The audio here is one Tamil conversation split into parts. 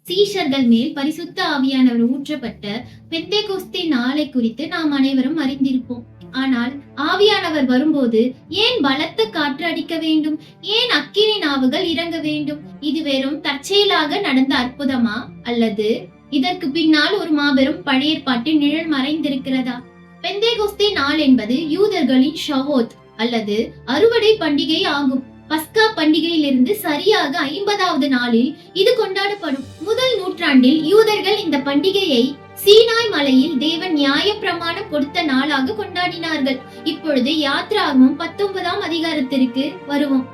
சீஷர்கள் மேல் பரிசுத்த ஆவியானவர் ஊற்றப்பட்ட பெந்தேகோஸ்தே நாளை குறித்து நாம் அனைவரும் அறிந்திருப்போம். ஆனால் ஆவியானவர் வரும்போது ஏன் பலத்த காற்று அடிக்க வேண்டும்? ஏன் அக்கினி நாவுகள் இறங்க வேண்டும்? இது வெறும் தற்செயலாக நடந்த அற்புதமா, அல்லது இதற்கு பின்னால் ஒரு மாபெரும் பழைய ஏற்பாட்டு நிழல் மறைந்திருக்கிறதா? பெந்தேகோஸ்தே நாள் என்பது யூதர்களின் ஷவோத் அல்லது அறுவடை பண்டிகை ஆகும். பஸ்கா பண்டிகையிலிருந்து சரியாக 50வது நாளில் இது கொண்டாடப்படும். முதல் நூற்றாண்டில் யூதர்கள் இந்த பண்டிகையை சீனாய் மலையில் தேவன் நியாய பிரமாணம் கொடுத்த நாளாக கொண்டாடினார்கள். இப்பொழுது யாத்ராகமம் 19ஆம் அதிகாரத்திற்கு வருவோம்.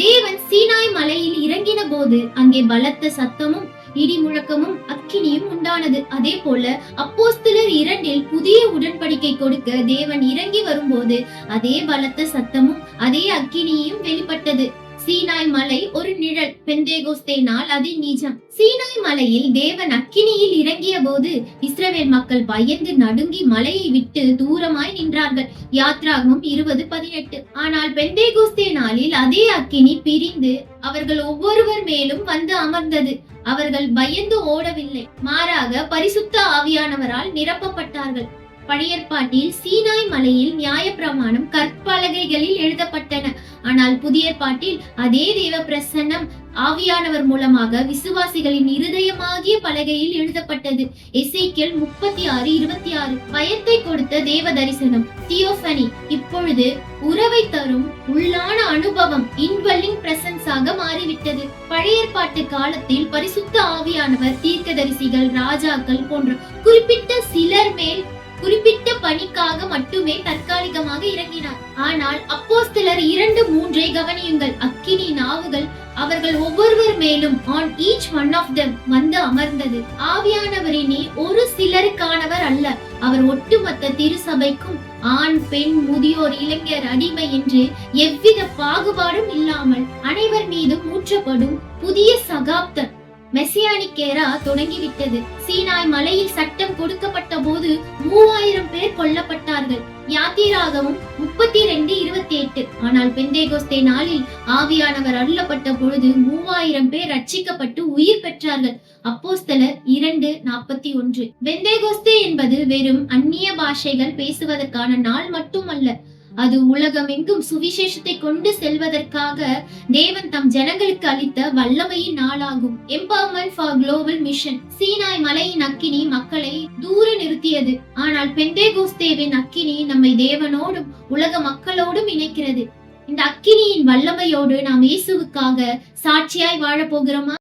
தேவன் சீனாய் மலையில் இறங்கின போது அங்கே பலத்த சத்தமும் இடி முழக்கமும் அக்கினியும் உண்டானது. அதே போல அப்போஸ்தலர் 2 புதிய உடன்படிக்கை கொடுக்க தேவன் இறங்கி வரும்போது அதே பலத்த சத்தமும் அதே அக்கினியும் வெளிப்பட்டது. சீனாய் மலை ஒரு நிழல், பெந்தேகோஸ்தே நாள் அது நிஜம். சீனாய் மலையில் தேவன் அக்கினியில் இறங்கிய போது இஸ்ரவேல் மக்கள் பயந்து நடுங்கி மலையை விட்டு தூரமாய் நின்றார்கள். யாத்ராகமம் 20:18. ஆனால் பெந்தேகோஸ்தே நாளில் அதே அக்கினி பிரிந்து அவர்கள் ஒவ்வொருவர் மேலும் வந்து அமர்ந்தது. அவர்கள் பயந்து ஓடவில்லை, மாறாக பரிசுத்த ஆவியானவரால் நிரப்பப்பட்டார்கள். பழைய ஏற்பாட்டில் சீனாய் மலையில் நியாய பிரமாணம் கற்பலகைகளில் எழுதப்பட்டன. ஆனால் புதிய ஏற்பாட்டில் அதே தேவ பிரசன்னம் ஆவியானவர் மூலமாக விசுவாசிகளின் இருதயமாகிய பலகையில் எழுதப்பட்டது. எசேக்கியேல் 36:26. பயத்தை கொடுத்த தேவ தரிசனம், தியோபனி, இப்பொழுது உறவை தரும் உள்ளான அனுபவம், இன்வெல்லிங் பிரசன்ஸாக மாறிவிட்டது. பழைய ஏற்பாட்டு காலத்தில் பரிசுத்த ஆவியானவர் தீர்க்கதரிசிகள், ராஜாக்கள் போன்ற குறிப்பிட்ட சிலர் மேல் குறிப்பிட்ட பணிக்காக மட்டுமே தற்காலிகமாக இறங்கினார். ஆனால் அப்போஸ்தலர் 2:3 கவனியுங்கள். அக்கினி நாவுகள் அவர்கள் ஒவ்வொருவர் மேலும் on each one of them வந்து அமர்ந்தது. ஆவியானவரினே ஒரு சிலருக்கானவர் அல்ல, அவர் ஒட்டுமொத்த திருசபைக்கும் ஆண், பெண், முதியோர், இளைஞர், அடிமை என்று எவ்வித பாகுபாடும் இல்லாமல் அனைவர் மீதும் ஊற்றப்படும் புதிய சகாப்தம் மெசியானிக் ஏரா தொடங்கிவிட்டது. சீனாய் மலையில் சட்டம் கொடுக்கப்பட்ட போது 3000 பேர் கொல்லப்பட்டார்கள். யாத்திராகமம் 32:28. ஆனால் பெந்தேகோஸ்தே நாளில் ஆவியானவர் அருளப்பட்ட பொழுது 3000 பேர் ரட்சிக்கப்பட்டு உயிர் பெற்றார்கள். அப்போஸ்தலர் 2:41. பெந்தேகோஸ்தே என்பது வெறும் அந்நிய பாஷைகள் பேசுவதற்கான நாள் மட்டுமல்ல, அது உலகமெங்கும் சுவிசேஷத்தை கொண்டு செல்வதற்காக தேவன் தம் ஜனங்களுக்கு அளித்த வல்லமையின் நாளாகும். Empowerment for global mission. Sinai மலையின் அக்கினி மக்களை தூர நிறுத்தியது. ஆனால் பெந்தேகோஸ்தேவின் அக்கினி நம்மை தேவனோடும் உலக மக்களோடும் இணைக்கிறது. இந்த அக்கினியின் வல்லமையோடு நாம் இயேசுவுக்காக சாட்சியாய் வாழ போகிறோமா?